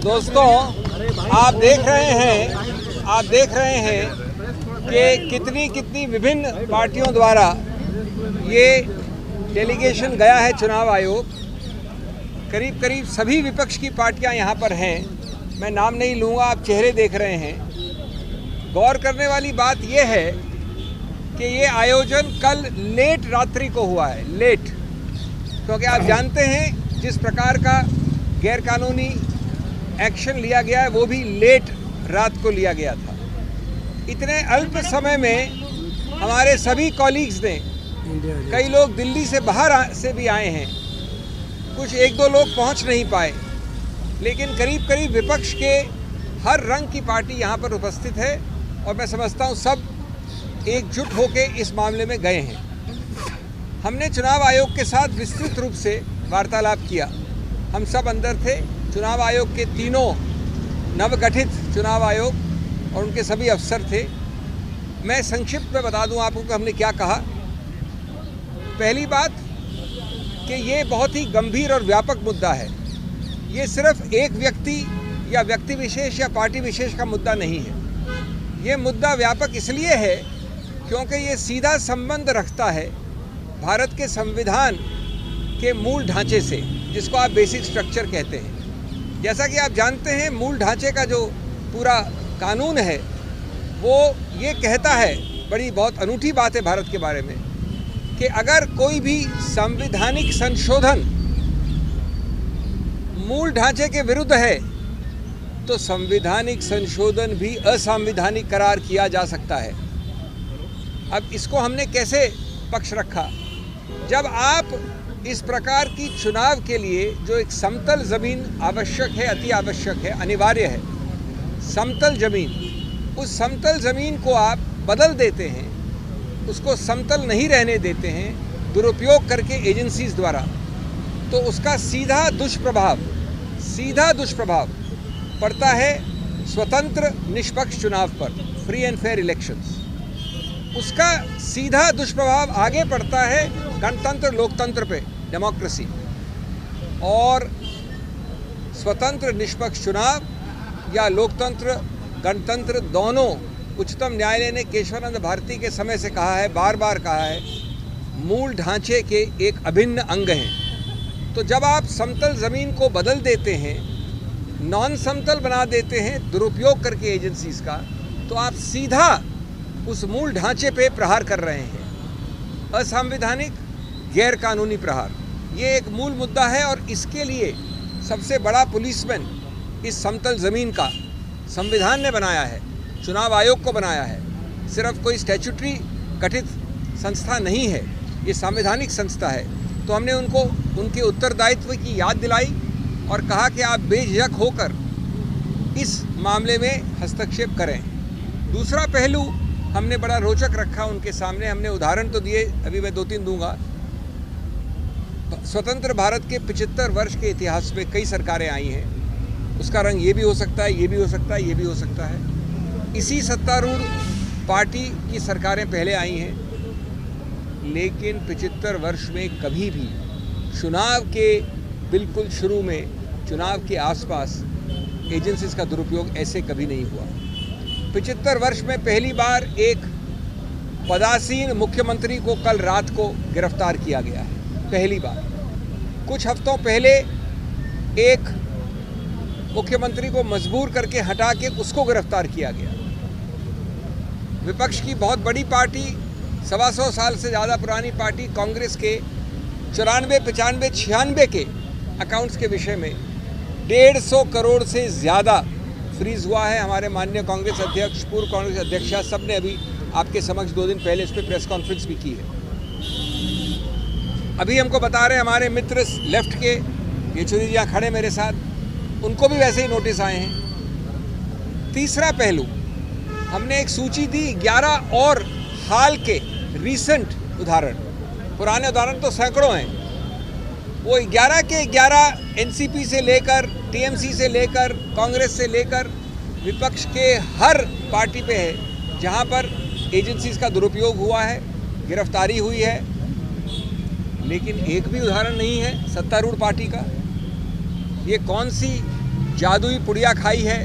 दोस्तों, आप देख रहे हैं कि कितनी विभिन्न पार्टियों द्वारा ये डेलीगेशन गया है चुनाव आयोग। करीब सभी विपक्ष की पार्टियां यहाँ पर हैं। मैं नाम नहीं लूँगा, आप चेहरे देख रहे हैं। गौर करने वाली बात यह है कि ये आयोजन कल लेट रात्रि को हुआ है, लेट, क्योंकि आप जानते हैं जिस प्रकार का गैरकानूनी एक्शन लिया गया है वो भी लेट रात को लिया गया था। इतने अल्प समय में हमारे सभी कॉलीग्स ने, कई लोग दिल्ली से बाहर से भी आए हैं, कुछ एक दो लोग पहुंच नहीं पाए, लेकिन करीब विपक्ष के हर रंग की पार्टी यहाँ पर उपस्थित है और मैं समझता हूँ सब एकजुट होके इस मामले में गए हैं। हमने चुनाव आयोग के साथ विस्तृत रूप से वार्तालाप किया। हम सब अंदर थे, चुनाव आयोग के तीनों नवगठित चुनाव आयोग और उनके सभी अफसर थे। मैं संक्षिप्त में बता दूं आपको कि हमने क्या कहा। पहली बात कि ये बहुत ही गंभीर और व्यापक मुद्दा है। ये सिर्फ एक व्यक्ति या व्यक्ति विशेष या पार्टी विशेष का मुद्दा नहीं है। ये मुद्दा व्यापक इसलिए है क्योंकि ये सीधा संबंध रखता है भारत के संविधान के मूल ढांचे से, जिसको आप बेसिक स्ट्रक्चर कहते हैं। जैसा कि आप जानते हैं, मूल ढांचे का जो पूरा कानून है वो ये कहता है, बहुत अनूठी बात है भारत के बारे में, कि अगर कोई भी संवैधानिक संशोधन मूल ढांचे के विरुद्ध है तो संवैधानिक संशोधन भी असंवैधानिक करार किया जा सकता है। अब इसको हमने कैसे पक्ष रखा? जब आप इस प्रकार की चुनाव के लिए जो एक समतल ज़मीन आवश्यक है, अति आवश्यक है, अनिवार्य है, समतल ज़मीन, उस समतल ज़मीन को आप बदल देते हैं, उसको समतल नहीं रहने देते हैं दुरुपयोग करके एजेंसीज द्वारा, तो उसका सीधा दुष्प्रभाव पड़ता है स्वतंत्र निष्पक्ष चुनाव पर, फ्री एंड फेयर इलेक्शंस। उसका सीधा दुष्प्रभाव आगे पड़ता है गणतंत्र लोकतंत्र पे, डेमोक्रेसी। और स्वतंत्र निष्पक्ष चुनाव या लोकतंत्र गणतंत्र दोनों, उच्चतम न्यायालय ने केशवानंद भारती के समय से कहा है, बार बार कहा है, मूल ढांचे के एक अभिन्न अंग हैं। तो जब आप समतल ज़मीन को बदल देते हैं, नॉन समतल बना देते हैं दुरुपयोग करके एजेंसीज का, तो आप सीधा उस मूल ढांचे पे प्रहार कर रहे हैं, असंवैधानिक गैरकानूनी प्रहार। ये एक मूल मुद्दा है और इसके लिए सबसे बड़ा पुलिसमैन इस समतल ज़मीन का संविधान ने बनाया है, चुनाव आयोग को बनाया है। सिर्फ कोई स्टैट्यूटरी गठित संस्था नहीं है, ये संवैधानिक संस्था है। तो हमने उनको उनके उत्तरदायित्व की याद दिलाई और कहा कि आप बेझिझक होकर इस मामले में हस्तक्षेप करें। दूसरा पहलू हमने बड़ा रोचक रखा उनके सामने। हमने उदाहरण तो दिए, अभी मैं 2-3 दूंगा। स्वतंत्र भारत के 75 वर्ष के इतिहास में कई सरकारें आई हैं। उसका रंग ये भी हो सकता है, ये भी हो सकता है, ये भी हो सकता है। इसी सत्तारूढ़ पार्टी की सरकारें पहले आई हैं, लेकिन 75 वर्ष में कभी भी चुनाव के बिल्कुल शुरू में, चुनाव के आसपास एजेंसीज का दुरुपयोग ऐसे कभी नहीं हुआ। 75 वर्ष में पहली बार एक पदासीन मुख्यमंत्री को कल रात को गिरफ्तार किया गया है, पहली बार। कुछ हफ्तों पहले एक मुख्यमंत्री को मजबूर करके हटा के उसको गिरफ्तार किया गया। विपक्ष की बहुत बड़ी पार्टी, 125 साल से ज़्यादा पुरानी पार्टी कांग्रेस के 94, 95, 96 के अकाउंट्स के विषय में 150 करोड़ से ज़्यादा फ्रीज हुआ है। हमारे माननीय कांग्रेस अध्यक्ष, पूर्व कांग्रेस अध्यक्षा, सब ने अभी आपके समक्ष 2 दिन पहले इस पर प्रेस कॉन्फ्रेंस भी की है। अभी हमको बता रहे हैं हमारे मित्र लेफ्ट के, येचुरी जी यहाँ खड़े मेरे साथ, उनको भी वैसे ही नोटिस आए हैं। तीसरा पहलू, हमने एक सूची दी 11 और हाल के रीसेंट उदाहरण। पुराने उदाहरण तो सैकड़ों हैं, वो 11 के 11 एनसीपी से लेकर, टीएमसी से लेकर, कांग्रेस से लेकर विपक्ष के हर पार्टी पे है जहां पर एजेंसीज का दुरुपयोग हुआ है, गिरफ्तारी हुई है। लेकिन एक भी उदाहरण नहीं है सत्तारूढ़ पार्टी का। ये कौन सी जादुई पुड़िया खाई है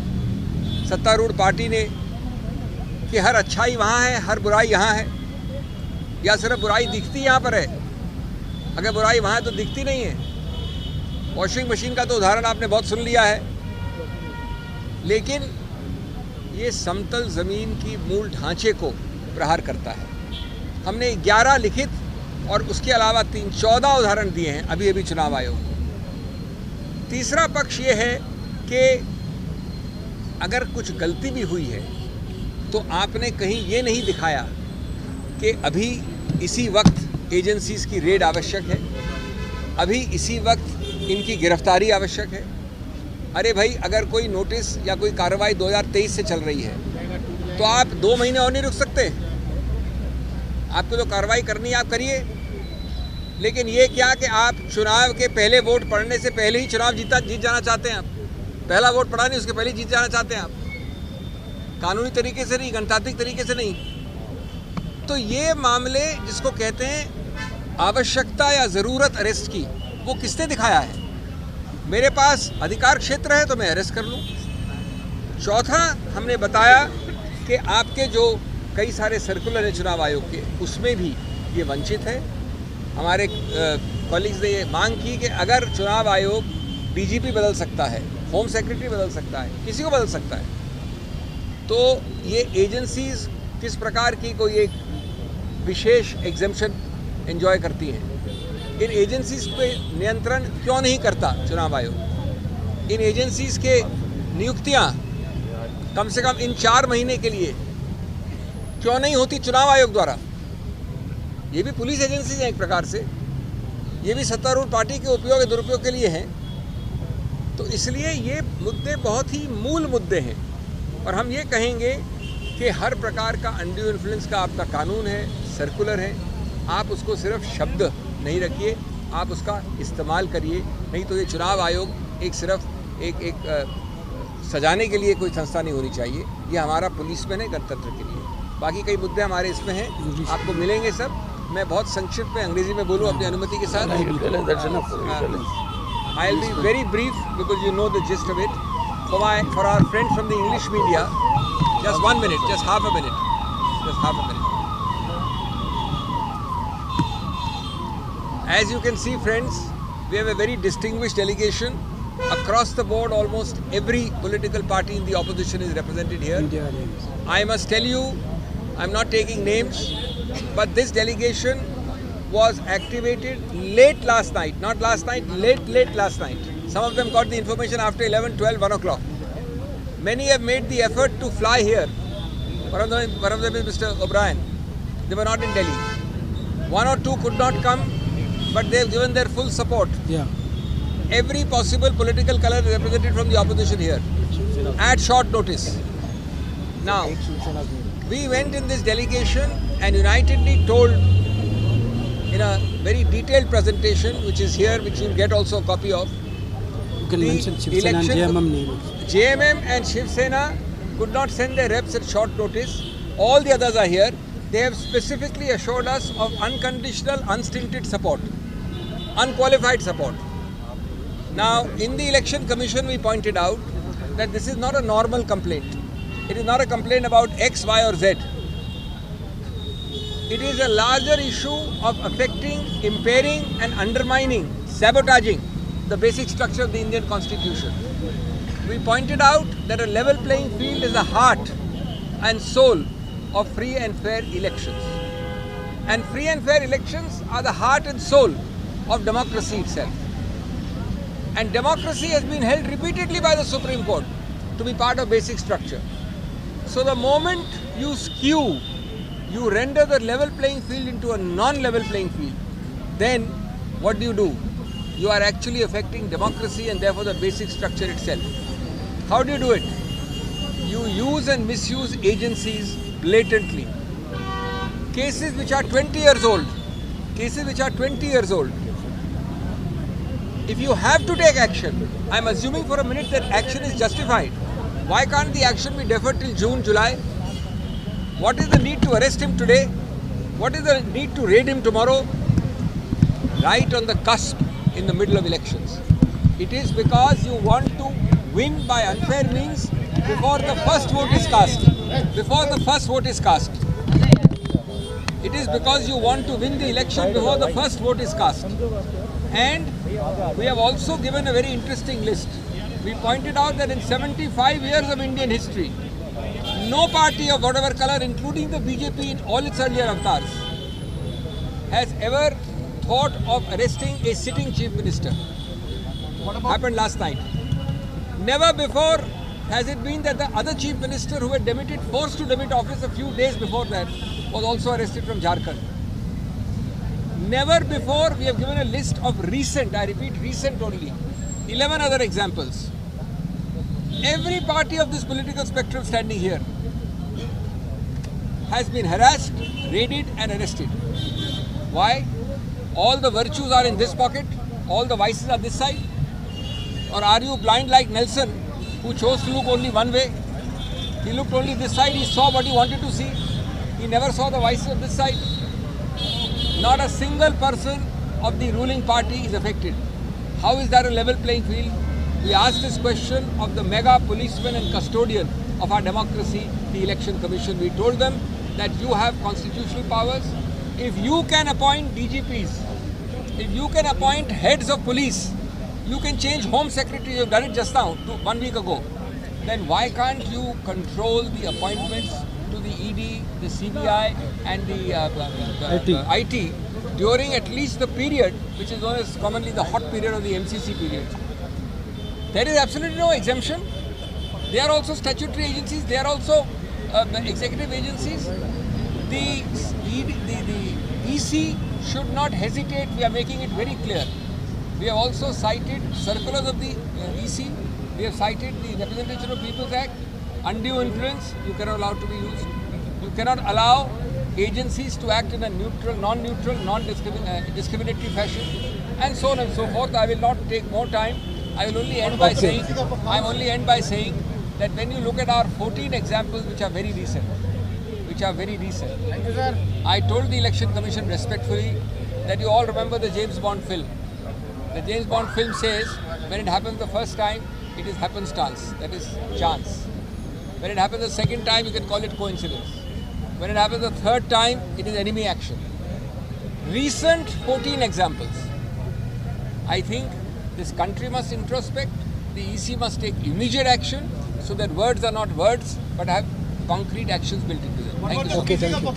सत्तारूढ़ पार्टी ने कि हर अच्छाई वहाँ है, हर बुराई यहाँ है, या सिर्फ बुराई दिखती यहाँ पर है? अगर बुराई वहाँ है तो दिखती नहीं है। वॉशिंग मशीन का तो उदाहरण आपने बहुत सुन लिया है, लेकिन ये समतल ज़मीन की मूल ढांचे को प्रहार करता है। हमने 11 लिखित और उसके अलावा 14 उदाहरण दिए हैं अभी अभी चुनाव आयोग को। तीसरा पक्ष ये है कि अगर कुछ गलती भी हुई है तो आपने कहीं ये नहीं दिखाया कि अभी इसी वक्त एजेंसीज की रेड आवश्यक है, अभी इसी वक्त इनकी गिरफ्तारी आवश्यक है। अरे भाई, अगर कोई नोटिस या कोई कार्रवाई 2023 से चल रही है तो आप 2 महीने और नहीं रुक सकते? आपको जो कार्रवाई करनी है आप करिए, लेकिन ये क्या कि आप चुनाव के पहले वोट पड़ने से पहले ही चुनाव जीत जाना चाहते हैं। आप पहला वोट पड़ा नहीं, उसके पहले ही जीत जाना चाहते हैं आप, कानूनी तरीके से नहीं, गणतांत्रिक तरीके से नहीं। तो ये मामले जिसको कहते हैं आवश्यकता या ज़रूरत अरेस्ट की, वो किसने दिखाया है? मेरे पास अधिकार क्षेत्र है तो मैं अरेस्ट कर लूँ। चौथा, हमने बताया कि आपके जो कई सारे सर्कुलर हैं चुनाव आयोग के, उसमें भी ये वंचित है। हमारे कॉलीग्स ने ये मांग की कि अगर चुनाव आयोग डीजीपी बदल सकता है, होम सेक्रेटरी बदल सकता है, किसी को बदल सकता है, तो ये एजेंसीज किस प्रकार की कोई एक विशेष एग्जेम्पशन एंजॉय करती हैं? इन एजेंसीज पे नियंत्रण क्यों नहीं करता चुनाव आयोग? इन एजेंसीज के नियुक्तियां कम से कम इन 4 महीने के लिए क्यों नहीं होती चुनाव आयोग द्वारा? ये भी पुलिस एजेंसीज हैं एक प्रकार से, ये भी सत्तारूढ़ पार्टी के उपयोग या दुरुपयोग के लिए हैं। तो इसलिए ये मुद्दे बहुत ही मूल मुद्दे हैं, और हम ये कहेंगे कि हर प्रकार का अनड्यू इन्फ्लुएंस का आपका कानून है, सर्कुलर है, आप उसको सिर्फ शब्द नहीं रखिए, आप उसका इस्तेमाल करिए। नहीं तो ये चुनाव आयोग एक सिर्फ एक सजाने के लिए कोई संस्था नहीं होनी चाहिए। ये हमारा पुलिसमैन है गणतंत्र के लिए। बाकी कई मुद्दे हमारे इसमें हैं, आपको मिलेंगे सब। मैं बहुत संक्षिप्त में अंग्रेजी में बोलूँ अपनी अनुमति के साथ। I will be very brief because you know the gist of it. For our friends from the English media, just 1 minute, just half a minute. As you can see, friends, we have a very distinguished delegation. Across the board, almost every political party in the opposition is represented here. I must tell you, I'm not taking names, but this delegation was activated late last night. Not last night, late last night. Some of them got the information after 11, 12, 1 o'clock. Many have made the effort to fly here. One of them is Mr. O'Brien. They were not in Delhi. 1 or 2 could not come, but they have given their full support. Yeah. Every possible political color is represented from the opposition here at short notice. Now, we went in this delegation and unitedly told in a very detailed presentation, which is here, which you'll get also a copy of. JMM and Shiv Sena could not send their reps at short notice. All the others are here. They have specifically assured us of unconditional, unstinted support, unqualified support. Now, in the Election Commission, we pointed out that this is not a normal complaint. It is not a complaint about X, Y, or Z. It is a larger issue of affecting, impairing, and undermining, sabotaging the basic structure of the Indian Constitution. We pointed out that a level playing field is the heart and soul of free and fair elections. And free and fair elections are the heart and soul of democracy itself. And democracy has been held repeatedly by the Supreme Court to be part of basic structure. So the moment you skew, you render the level playing field into a non-level playing field, then what do? You are actually affecting democracy and therefore the basic structure itself. How do you do it? You use and misuse agencies blatantly. Cases which are 20 years old, if you have to take action, I am assuming for a minute that action is justified. Why can't the action be deferred till June, July? What is the need to arrest him today? What is the need to raid him tomorrow? Right on the cusp in the middle of elections. It is because you want to win by unfair means before the first vote is cast. Before the first vote is cast. It is because you want to win the election before the first vote is cast. And we have also given a very interesting list. We pointed out that in 75 years of Indian history, no party of whatever color, including the BJP in all its earlier avatars, has ever thought of arresting a sitting chief minister. Happened last night. Never before has it been that the other chief minister who had forced to demit office a few days before that was also arrested from Jharkhand. Never before we have given a list of recent, I repeat recent only, 11 other examples. Every party of this political spectrum standing here has been harassed, raided and arrested. Why? All the virtues are in this pocket, all the vices are this side? Or are you blind like Nelson, who chose to look only one way? He looked only this side, he saw what he wanted to see. He never saw the vices of this side. Not a single person of the ruling party is affected. How is that a level playing field? We asked this question of the mega policeman and custodian of our democracy, the Election Commission. We told them that you have constitutional powers. If you can appoint DGPs, if you can appoint heads of police, you can change Home Secretary, you've done it just now, 1 week ago. Then why can't you control the appointments to the ED, the CBI and the IT during at least the period which is known as commonly the hot period or the MCC period? There is absolutely no exemption. They are also statutory agencies, they are also executive agencies. The EC should not hesitate, we are making it very clear. We have also cited circulars of the EC, we have cited the Representation of People's Act, undue influence, you cannot allow to be used. You cannot allow agencies to act in a neutral, non-neutral, non-discriminatory fashion, and so on and so forth. I will not take more time. I will only end by saying, that when you look at our 14 examples which are very recent, Thank you, sir. I told the Election Commission respectfully that you all remember the James Bond film. The James Bond film says, when it happens the first time, it is happenstance, that is chance. When it happens the second time, you can call it coincidence. When it happens the third time, it is enemy action. Recent 14 examples. I think this country must introspect, the EC must take immediate action so that words are not words but have concrete actions built into them. Thank you so much. Okay, thank you.